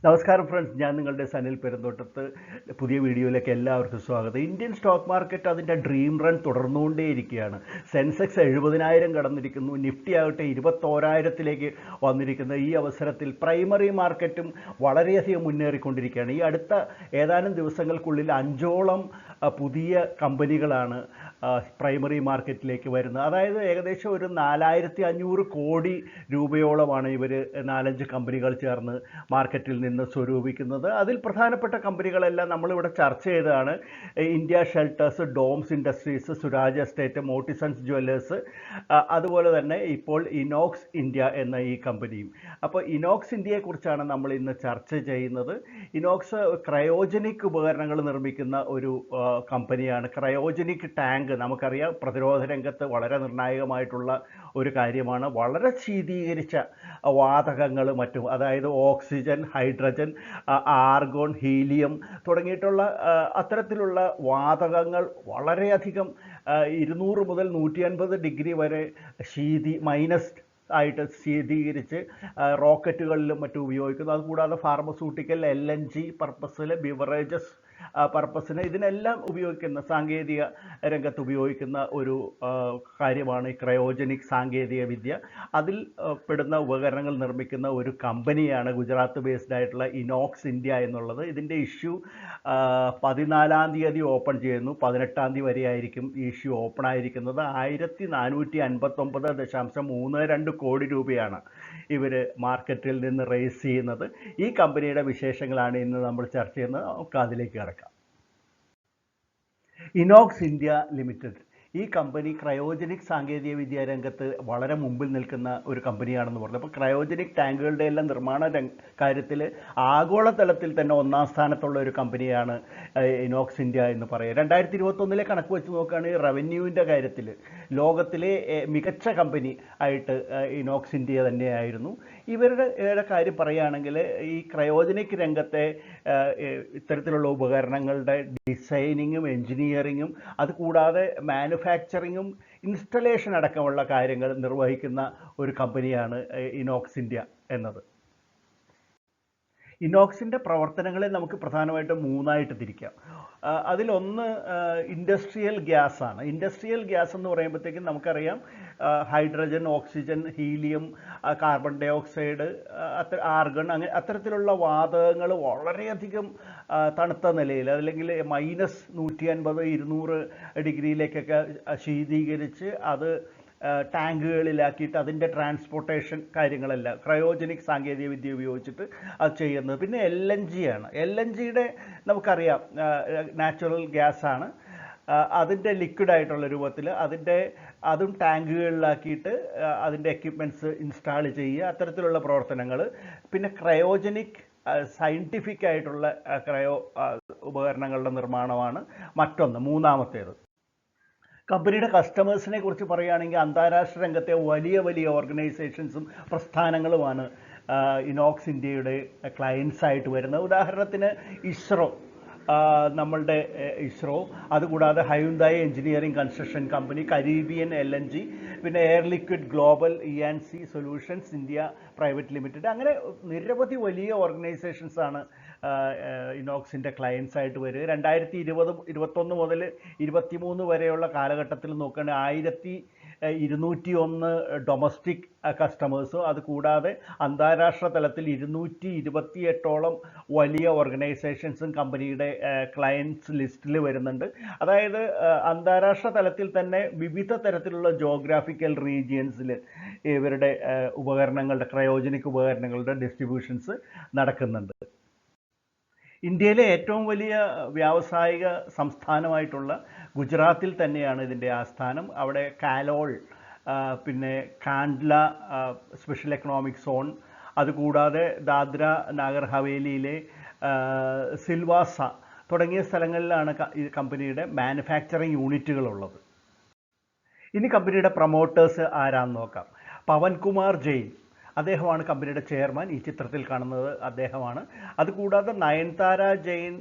നമസ്കാരം ഫ്രണ്ട്സ്, ഞാൻ നിങ്ങളുടെ സനിൽ പെരുന്തോട്ടത്ത്. പുതിയ വീഡിയോയിലേക്ക് എല്ലാവർക്കും സ്വാഗതം. ഇന്ത്യൻ സ്റ്റോക്ക് മാർക്കറ്റ് അതിൻ്റെ ഡ്രീം റൺ തുടർന്നുകൊണ്ടേയിരിക്കുകയാണ്. സെൻസെക്സ് 70,000 കടന്നിരിക്കുന്നു. നിഫ്റ്റി ആകട്ടെ 21,000-ലേക്ക് വന്നിരിക്കുന്ന ഈ അവസരത്തിൽ പ്രൈമറി മാർക്കറ്റും വളരെയധികം മുന്നേറിക്കൊണ്ടിരിക്കുകയാണ്. ഈ അടുത്ത ഏതാനും ദിവസങ്ങൾക്കുള്ളിൽ 5ഓളം പുതിയ കമ്പനികളാണ് പ്രൈമറി മാർക്കറ്റിലേക്ക് വരുന്നത്. അതായത് ഏകദേശം ഒരു 4,500 കോടി രൂപയോളമാണ് ഇവർ 4-5 കമ്പനികൾ ചേർന്ന് മാർക്കറ്റിൽ നിന്ന് സ്വരൂപിക്കുന്നത്. അതിൽ പ്രധാനപ്പെട്ട കമ്പനികളെല്ലാം നമ്മളിവിടെ ചർച്ച ചെയ്തതാണ്. India shelters, Doms industries, Suraj estate, Motisons jewellers, അതുപോലെ തന്നെ ഇപ്പോൾ ഇനോക്സ് ഇന്ത്യ എന്ന ഈ കമ്പനിയും. അപ്പോൾ ഇനോക്സ് ഇന്ത്യയെക്കുറിച്ചാണ് നമ്മൾ ഇന്ന് ചർച്ച ചെയ്യുന്നത്. ഇനോക്സ് ക്രയോജനിക് ഉപകരണങ്ങൾ നിർമ്മിക്കുന്ന ഒരു കമ്പനിയാണ്. ക്രയോജനിക് ടാങ്ക് നമുക്കറിയാം, പ്രതിരോധ രംഗത്ത് വളരെ നിർണായകമായിട്ടുള്ള ഒരു കാര്യമാണ്. വളരെ ശീതീകരിച്ച വാതകങ്ങൾ മറ്റും, അതായത് ഓക്സിജൻ, ഹൈഡ്രജൻ, ആർഗോൺ, ഹീലിയം തുടങ്ങിയിട്ടുള്ള അത്തരത്തിലുള്ള വാതകങ്ങൾ വളരെയധികം 200 മുതൽ 150 ഡിഗ്രി വരെ മൈനസ് ആയിട്ട് ശീതീകരിച്ച് റോക്കറ്റുകളിലും മറ്റും ഉപയോഗിക്കുന്നു. അതുകൂടാതെ ഫാർമസ്യൂട്ടിക്കൽ, LNG പർപ്പസിൽ, ബിവറേജസ് പർപ്പസിന് ഇതിനെല്ലാം ഉപയോഗിക്കുന്ന, സാങ്കേതിക രംഗത്ത് ഉപയോഗിക്കുന്ന ഒരു കാര്യമാണ് ഈ ക്രയോജനിക് സാങ്കേതിക വിദ്യ. അതിൽ പെടുന്ന ഉപകരണങ്ങൾ നിർമ്മിക്കുന്ന ഒരു കമ്പനിയാണ് ഗുജറാത്ത് ബേസ്ഡ് ആയിട്ടുള്ള ഇനോക്സ് ഇന്ത്യ എന്നുള്ളത്. ഇതിൻ്റെ ഇഷ്യൂ 14-ാം തീയതി ഓപ്പൺ ചെയ്യുന്നു. 18-ാം തീയതി വരെ ആയിരിക്കും ഈ ഇഷ്യൂ ഓപ്പൺ ആയിരിക്കുന്നത്. 1459.32 കോടി രൂപയാണ് ഇവർ മാർക്കറ്റിൽ നിന്ന് റേസ് ചെയ്യുന്നത്. ഈ കമ്പനിയുടെ വിശേഷങ്ങളാണ് ഇന്ന് നമ്മൾ ചർച്ച ചെയ്യുന്നത്. നമുക്ക് അതിലേക്ക് കിടക്കാം. ഇനോക്സ് ഇന്ത്യ ലിമിറ്റഡ് ഈ കമ്പനി ക്രയോജനിക് സാങ്കേതിക വിദ്യാ രംഗത്ത് വളരെ മുമ്പിൽ നിൽക്കുന്ന ഒരു കമ്പനിയാണെന്ന് പറഞ്ഞു. അപ്പോൾ ക്രയോജനിക് ടാങ്കുകളുടെ എല്ലാം നിർമ്മാണ കാര്യത്തിൽ ആഗോളതലത്തിൽ തന്നെ 1-ാം സ്ഥാനത്തുള്ള ഒരു കമ്പനിയാണ് ഇനോക്സ് ഇന്ത്യ എന്ന് പറയുക. 2021 കണക്ക് വെച്ച് നോക്കുകയാണെങ്കിൽ റവന്യൂവിൻ്റെ കാര്യത്തിൽ ലോകത്തിലെ മികച്ച കമ്പനി ആയിട്ട് ഇനോക്സ് ഇന്ത്യ തന്നെയായിരുന്നു. ഇവരുടെ കാര്യം പറയുകയാണെങ്കിൽ ഈ ക്രയോജനിക് രംഗത്തെ ഇത്തരത്തിലുള്ള ഉപകരണങ്ങളുടെ ഡിസൈനിങ്ങും എൻജിനീയറിങ്ങും അതുകൂടാതെ മാനുഫാക്ചറിങ്ങും ഇൻസ്റ്റലേഷൻ അടക്കമുള്ള കാര്യങ്ങൾ നിർവഹിക്കുന്ന ഒരു കമ്പനിയാണ് ഇനോക്സ് ഇന്ത്യ എന്നത്. ഇനോക്സിൻ്റെ പ്രവർത്തനങ്ങളെ നമുക്ക് പ്രധാനമായിട്ടും 3ആയിട്ട് തിരിക്കാം. അതിലൊന്ന് ഇൻഡസ്ട്രിയൽ ഗ്യാസാണ്. ഇൻഡസ്ട്രിയൽ ഗ്യാസ് എന്ന് പറയുമ്പോഴത്തേക്കും നമുക്കറിയാം, hydrogen, oxygen, helium, carbon dioxide, argon, അങ്ങനെ അത്തരത്തിലുള്ള വാതകങ്ങൾ വളരെയധികം തണുത്ത നിലയിൽ, അല്ലെങ്കിൽ -150-200 ഡിഗ്രിയിലേക്കൊക്കെ ശീതീകരിച്ച് അത് ടാങ്കുകളിലാക്കിയിട്ട് അതിൻ്റെ ട്രാൻസ്പോർട്ടേഷൻ കാര്യങ്ങളെല്ലാം ക്രയോജനിക് സാങ്കേതിക വിദ്യ ഉപയോഗിച്ചിട്ട് അത് ചെയ്യുന്നത്. പിന്നെ LNG ആണ്. LNGയുടെ നമുക്കറിയാം നാച്ചുറൽ ഗ്യാസാണ്. അതിൻ്റെ ലിക്വിഡായിട്ടുള്ള രൂപത്തിൽ അതും ടാങ്കുകളിലാക്കിയിട്ട് അതിൻ്റെ എക്യുപ്മെൻറ്റ്സ് ഇൻസ്റ്റാൾ ചെയ്യുക, അത്തരത്തിലുള്ള പ്രവർത്തനങ്ങൾ. പിന്നെ ക്രയോജനിക് സയൻറ്റിഫിക് ആയിട്ടുള്ള ഉപകരണങ്ങളുടെ നിർമ്മാണമാണ് മറ്റൊന്ന്, 3-ാമത്തേത്. കമ്പനിയുടെ കസ്റ്റമേഴ്സിനെ കുറിച്ച് പറയുകയാണെങ്കിൽ അന്താരാഷ്ട്ര രംഗത്തെ വലിയ വലിയ ഓർഗനൈസേഷൻസും പ്രസ്ഥാനങ്ങളുമാണ് ഇനോക്സ് ഇന്ത്യയുടെ ക്ലയൻസായിട്ട് വരുന്നത്. ഉദാഹരണത്തിന് നമ്മളുടെ ഇസ്രോ, അതുകൂടാതെ Hyundai engineering construction company, Caribbean LNG, പിന്നെ air liquid global, E&C solutions India private limited, അങ്ങനെ നിരവധി വലിയ ഓർഗനൈസേഷൻസാണ് ഇനോക്സിൻ്റെ ക്ലയൻസായിട്ട് വരിക. 2021 മുതൽ 2023 വരെയുള്ള കാലഘട്ടത്തിൽ നോക്കുകയാണെങ്കിൽ 1,201 ഡൊമസ്റ്റിക് കസ്റ്റമേഴ്സും അതുകൂടാതെ അന്താരാഷ്ട്ര തലത്തിൽ 228ഓളം വലിയ ഓർഗനൈസേഷൻസും കമ്പനിയുടെ ക്ലയൻസ് ലിസ്റ്റിൽ വരുന്നുണ്ട്. അതായത് അന്താരാഷ്ട്ര തലത്തിൽ തന്നെ വിവിധ തരത്തിലുള്ള ജോഗ്രാഫിക്കൽ റീജിയൻസിൽ ഇവരുടെ ക്രയോജനിക് ഉപകരണങ്ങളുടെ ഡിസ്ട്രിബ്യൂഷൻസ് നടക്കുന്നുണ്ട്. ഇന്ത്യയിലെ ഏറ്റവും വലിയ വ്യാവസായിക സംസ്ഥാനമായിട്ടുള്ള ഗുജറാത്തിൽ തന്നെയാണ് ഇതിൻ്റെ ആസ്ഥാനം. അവിടെ കാലോൾ, പിന്നെ കാണ്ട്ല സ്പെഷ്യൽ എക്കണോമിക് സോൺ, അതുകൂടാതെ ദാദ്ര നാഗർ ഹവേലിയിലെ സിൽവാസ തുടങ്ങിയ സ്ഥലങ്ങളിലാണ് ഈ കമ്പനിയുടെ മാനുഫാക്ചറിങ് യൂണിറ്റുകളുള്ളത്. ഇനി കമ്പനിയുടെ പ്രൊമോട്ടേഴ്സ് ആരാന്ന് നോക്കാം. പവൻകുമാർ ജെയിൻ, അദ്ദേഹമാണ് കമ്പനിയുടെ ചെയർമാൻ. ഈ ചിത്രത്തിൽ കാണുന്നത് അദ്ദേഹമാണ്. അതുകൂടാതെ നയൻതാര ജെയിൻ,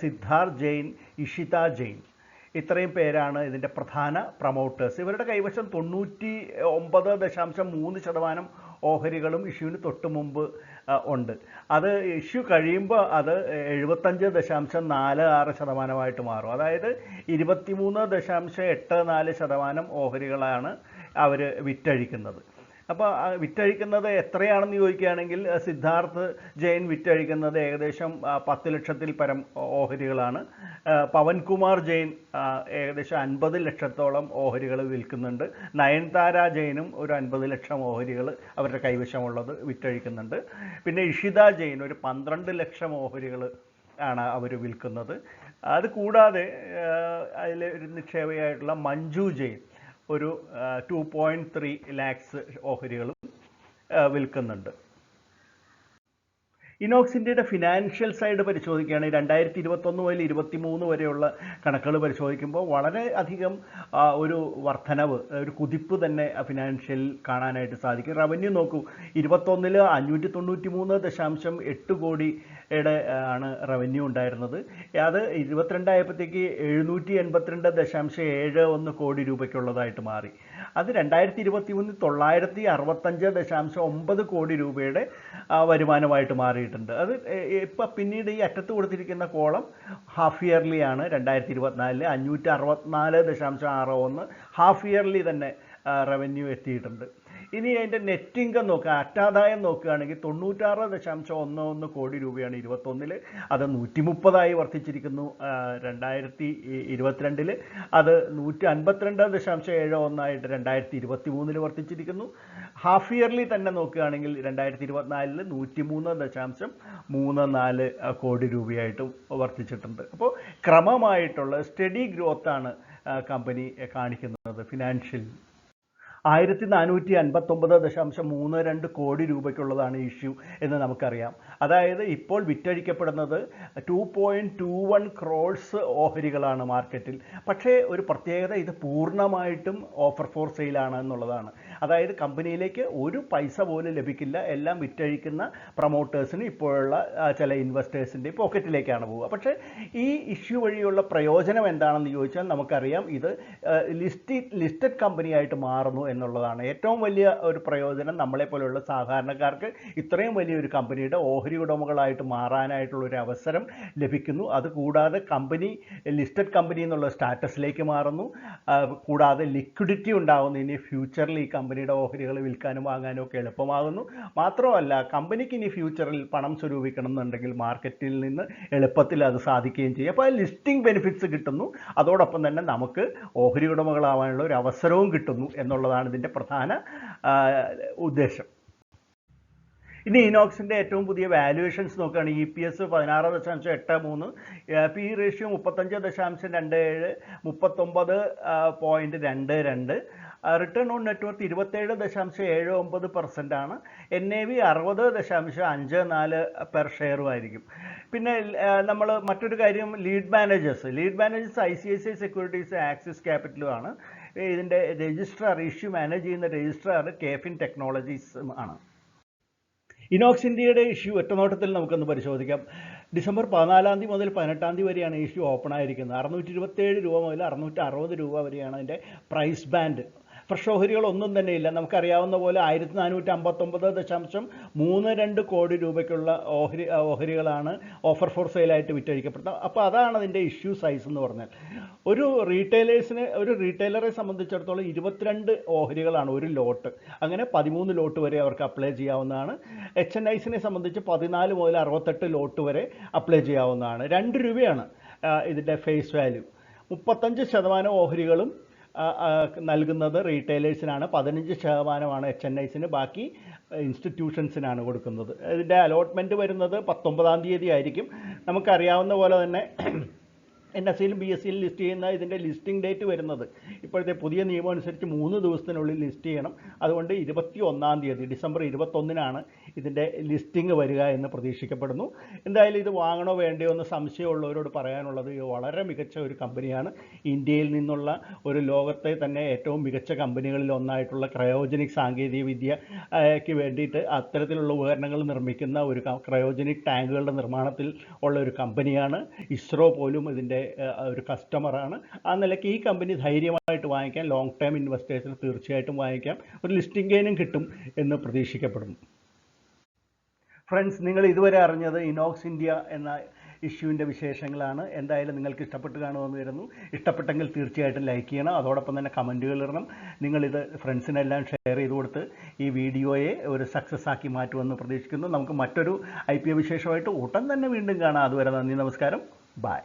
സിദ്ധാർത്ഥ് ജെയിൻ, ഇഷിത ജെയിൻ, ഇത്രയും പേരാണ് ഇതിൻ്റെ പ്രധാന പ്രൊമോട്ടേഴ്സ്. ഇവരുടെ കൈവശം 99.3% ഓഹരികളും ഇഷ്യൂവിന് തൊട്ട് മുമ്പ് ഉണ്ട്. അത് ഇഷ്യൂ കഴിയുമ്പോൾ അത് 75.46% മാറും. അതായത് 23.84% ഓഹരികളാണ് അവർ വിറ്റഴിക്കുന്നത്. അപ്പോൾ വിറ്റഴിക്കുന്നത് എത്രയാണെന്ന് ചോദിക്കുകയാണെങ്കിൽ സിദ്ധാർത്ഥ് ജെയിൻ വിറ്റഴിക്കുന്നത് ഏകദേശം 10 ലക്ഷത്തിൽ പരം ഓഹരികളാണ്. പവൻകുമാർ ജെയിൻ ഏകദേശം 50 ലക്ഷത്തോളം ഓഹരികൾ വിൽക്കുന്നുണ്ട്. നയൻതാര ജെയിനും ഒരു 50 ലക്ഷം ഓഹരികൾ അവരുടെ കൈവശമുള്ളത് വിറ്റഴിക്കുന്നുണ്ട്. പിന്നെ ഇഷിത ജെയിൻ ഒരു 12 ലക്ഷം ഓഹരികൾ ആണ് അവർ വിൽക്കുന്നത്. അത് കൂടാതെ അതിൽ ഒരു നിക്ഷേപയായിട്ടുള്ള മഞ്ജു ജെയിൻ ഒരു 2.3 ലാക്സ് ഓഹരികളും വിൽക്കുന്നുണ്ട്. ഇനോക്സ് ഇന്ത്യയുടെ ഫിനാൻഷ്യൽ സൈഡ് പരിശോധിക്കുകയാണെങ്കിൽ 2021 മുതൽ 2023 വരെയുള്ള കണക്കുകൾ പരിശോധിക്കുമ്പോൾ വളരെ അധികം ഒരു വർധനവ്, ഒരു കുതിപ്പ് തന്നെ ഫിനാൻഷ്യൽ കാണാനായിട്ട് സാധിക്കും. റവന്യൂ നോക്കൂ, 2021 593.8 കോടിയുടെ ആണ് റവന്യൂ ഉണ്ടായിരുന്നത്. അത് 22 ആയപ്പോഴത്തേക്ക് 782.71 കോടി രൂപയ്ക്കുള്ളതായിട്ട് മാറി. അത് 2023 965.9 കോടി രൂപയുടെ വരുമാനമായിട്ട് മാറിയിട്ടുണ്ട്. അത് ഇപ്പം പിന്നീട് ഈ അറ്റത്ത് കൊടുത്തിരിക്കുന്ന കോളം ഹാഫ് ഇയർലി ആണ്. 2024 564.61 ഹാഫ് ഇയർലി തന്നെ റവന്യൂ എത്തിയിട്ടുണ്ട്. ഇനി അതിൻ്റെ നെറ്റ് ഇൻകം നോക്കുക, അറ്റാദായം നോക്കുകയാണെങ്കിൽ 96.11 കോടി രൂപയാണ് 2021. അത് 130 വർദ്ധിച്ചിരിക്കുന്നു. 2022 അത് 152.71 2023 വർദ്ധിച്ചിരിക്കുന്നു. ഹാഫ് ഇയർലി തന്നെ നോക്കുകയാണെങ്കിൽ 2024 103.34 കോടി രൂപയായിട്ടും വർദ്ധിച്ചിട്ടുണ്ട്. അപ്പോൾ ക്രമമായിട്ടുള്ള സ്റ്റഡി ഗ്രോത്താണ് കമ്പനി കാണിക്കുന്നത്. ഫിനാൻഷ്യൽ 1459.32 കോടി രൂപയ്ക്കുള്ളതാണ് ഇഷ്യൂ എന്ന് നമുക്കറിയാം. അതായത് ഇപ്പോൾ വിറ്റഴിക്കപ്പെടുന്നത് 2.21 ക്രോഡ്സ് ഓഹരികളാണ് മാർക്കറ്റിൽ. പക്ഷേ ഒരു പ്രത്യേകത, ഇത് പൂർണ്ണമായിട്ടും ഓഫർ ഫോർ സെയിലാണ് എന്നുള്ളതാണ്. അതായത് കമ്പനിയിലേക്ക് ഒരു പൈസ പോലും ലഭിക്കില്ല. എല്ലാം വിറ്റഴിക്കുന്ന പ്രൊമോട്ടേഴ്സിന് ഇപ്പോഴുള്ള ചില ഇൻവെസ്റ്റേഴ്സിൻ്റെ പോക്കറ്റിലേക്കാണ് പോവുക. പക്ഷേ ഈ ഇഷ്യൂ വഴിയുള്ള പ്രയോജനം എന്താണെന്ന് ചോദിച്ചാൽ നമുക്കറിയാം, ഇത് ലിസ്റ്റഡ് കമ്പനിയായിട്ട് മാറുന്നു എന്നുള്ളതാണ്. ഏറ്റവും വലിയ ഒരു പ്രയോജനം നമ്മളെപ്പോലുള്ള സാധാരണക്കാർക്ക് ഇത്രയും വലിയൊരു കമ്പനിയുടെ ഓഹരി ഉടമകളായിട്ട് മാറാനായിട്ടുള്ള ഒരു അവസരം ലഭിക്കുന്നു. അതുകൂടാതെ കമ്പനി ലിസ്റ്റഡ് കമ്പനി എന്നുള്ള സ്റ്റാറ്റസിലേക്ക് മാറുന്നു. കൂടാതെ ലിക്വിഡിറ്റി ഉണ്ടാകുന്നു. ഇനി ഫ്യൂച്ചറിൽ ഈ കമ്പനിയുടെ ഓഹരികൾ വിൽക്കാനും വാങ്ങാനും ഒക്കെ എളുപ്പമാകുന്നു. മാത്രമല്ല കമ്പനിക്ക് ഇനി ഫ്യൂച്ചറിൽ പണം സ്വരൂപിക്കണം എന്നുണ്ടെങ്കിൽ മാർക്കറ്റിൽ നിന്ന് എളുപ്പത്തിൽ അത് സാധിക്കുകയും ചെയ്യും. അപ്പോൾ ലിസ്റ്റിംഗ് ബെനിഫിറ്റ്സ് കിട്ടുന്നു. അതോടൊപ്പം തന്നെ നമുക്ക് ഓഹരി ഉടമകളാവാനുള്ള ഒരു അവസരവും കിട്ടുന്നു എന്നുള്ളതാണ് ഇതിൻ്റെ പ്രധാന ഉദ്ദേശം. ഇനി ഇനോക്സിൻ്റെ ഏറ്റവും പുതിയ വാല്യുവേഷൻസ് നോക്കുകയാണെങ്കിൽ EPS 16.83, PE ratio 35.27, 39.22, return on net worth 27.79% ആണ്. NAV 60.54 പെർ ഷെയറും ആയിരിക്കും. പിന്നെ നമ്മൾ മറ്റൊരു കാര്യം, lead managers ICICI securities, Axis ക്യാപിറ്റലുമാണ്. ഇതിൻ്റെ രജിസ്ട്രാർ, ഇഷ്യൂ മാനേജ് ചെയ്യുന്ന രജിസ്ട്രാർ KFin ടെക്നോളജീസ് ആണ്. ഇനോക്സ് ഇന്ത്യയുടെ ഇഷ്യൂ ഒറ്റനോട്ടത്തിൽ നമുക്കൊന്ന് പരിശോധിക്കാം. ഡിസംബർ 14 മുതൽ 18 വരെയാണ് ഇഷ്യൂ ഓപ്പൺ ആയിരിക്കുന്നത്. 627 രൂപ മുതൽ 660 രൂപ വരെയാണ് അതിൻ്റെ പ്രൈസ് ബാൻഡ്. ഫ്രഷ് ഓഹരികൾ ഒന്നും തന്നെ ഇല്ല. നമുക്കറിയാവുന്ന പോലെ 1459.32 കോടി രൂപയ്ക്കുള്ള ഓഹരികളാണ് ഓഫർ ഫോർ സെയിലായിട്ട് വിറ്റഴിക്കപ്പെടുന്നത്. അപ്പോൾ അതാണ് അതിൻ്റെ ഇഷ്യൂ സൈസ് എന്ന് പറഞ്ഞാൽ. ഒരു റീറ്റെയിലറെ സംബന്ധിച്ചിടത്തോളം 22 ഓഹരികളാണ് ഒരു ലോട്ട്. അങ്ങനെ 13 ലോട്ട് വരെ അവർക്ക് അപ്ലൈ ചെയ്യാവുന്നതാണ്. HNIസിനെ സംബന്ധിച്ച് 14 മുതൽ 68 ലോട്ട് വരെ അപ്ലൈ ചെയ്യാവുന്നതാണ്. 2 രൂപയാണ് ഇതിൻ്റെ ഫേസ് വാല്യൂ. 35% ഓഹരികളും നൽകുന്നത് റീറ്റെയിലേഴ്സിനാണ്, 15% HNIസിന്, ബാക്കി ഇൻസ്റ്റിറ്റ്യൂഷൻസിനാണ് കൊടുക്കുന്നത്. ഇതിൻ്റെ അലോട്ട്മെൻറ്റ് വരുന്നത് 19-ാം തീയതി ആയിരിക്കും. നമുക്കറിയാവുന്ന പോലെ തന്നെ NSEയിലും BSEയിലും ലിസ്റ്റ് ചെയ്യുന്ന ഇതിൻ്റെ ലിസ്റ്റിംഗ് ഡേറ്റ് വരുന്നത് ഇപ്പോഴത്തെ പുതിയ നിയമം അനുസരിച്ച് 3 ദിവസത്തിനുള്ളിൽ ലിസ്റ്റ് ചെയ്യണം. അതുകൊണ്ട് 21-ാം തീയതി ഡിസംബർ 21-നാണ് ഇതിൻ്റെ ലിസ്റ്റിംഗ് വരിക എന്ന് പ്രതീക്ഷിക്കപ്പെടുന്നു. എന്തായാലും ഇത് വാങ്ങണോ വേണ്ടയോ എന്ന് സംശയമുള്ളവരോട് പറയാനുള്ളത്, വളരെ മികച്ച ഒരു കമ്പനിയാണ്. ഇന്ത്യയിൽ നിന്നുള്ള ഒരു ലോകത്തെ തന്നെ ഏറ്റവും മികച്ച കമ്പനികളിൽ ഒന്നായിട്ടുള്ള ക്രയോജനിക് സാങ്കേതിക വിദ്യയ്ക്ക് വേണ്ടിയിട്ട് അത്തരത്തിലുള്ള ഉപകരണങ്ങൾ നിർമ്മിക്കുന്ന ഒരു ക്രയോജനിക് ടാങ്കുകളുടെ നിർമ്മാണത്തിൽ ഉള്ള ഒരു കമ്പനിയാണ്. ഇസ്രോ പോലും ഇതിൻ്റെ ഒരു കസ്റ്റമറാണ്. ആ നിലയ്ക്ക് ഈ കമ്പനി ധൈര്യമായിട്ട് വാങ്ങിക്കാം. ലോങ് ടേം ഇൻവെസ്റ്റേഴ്സിന് തീർച്ചയായിട്ടും വാങ്ങിക്കാം. ഒരു ലിസ്റ്റിംഗ് ഗെയിനും കിട്ടും എന്ന് പ്രതീക്ഷിക്കപ്പെടുന്നു. ഫ്രണ്ട്സ്, നിങ്ങൾ ഇതുവരെ അറിഞ്ഞത് ഇനോക്സ് ഇന്ത്യ എന്ന ഇഷ്യൂവിൻ്റെ വിശേഷങ്ങളാണ്. എന്തായാലും നിങ്ങൾക്ക് ഇഷ്ടപ്പെട്ട് കാണുമെന്ന് വരുന്നു. ഇഷ്ടപ്പെട്ടെങ്കിൽ തീർച്ചയായിട്ടും ലൈക്ക് ചെയ്യണം. അതോടൊപ്പം തന്നെ കമൻറ്റുകൾ ഇടണം. നിങ്ങളിത് ഫ്രണ്ട്സിനെല്ലാം ഷെയർ ചെയ്ത് കൊടുത്ത് ഈ വീഡിയോയെ ഒരു സക്സസ് ആക്കി മാറ്റുമെന്ന് പ്രതീക്ഷിക്കുന്നു. നമുക്ക് മറ്റൊരു IPO വിശേഷമായിട്ട് ഉടൻ തന്നെ വീണ്ടും കാണാം. അതുവരെ നന്ദി, നമസ്കാരം, ബൈ.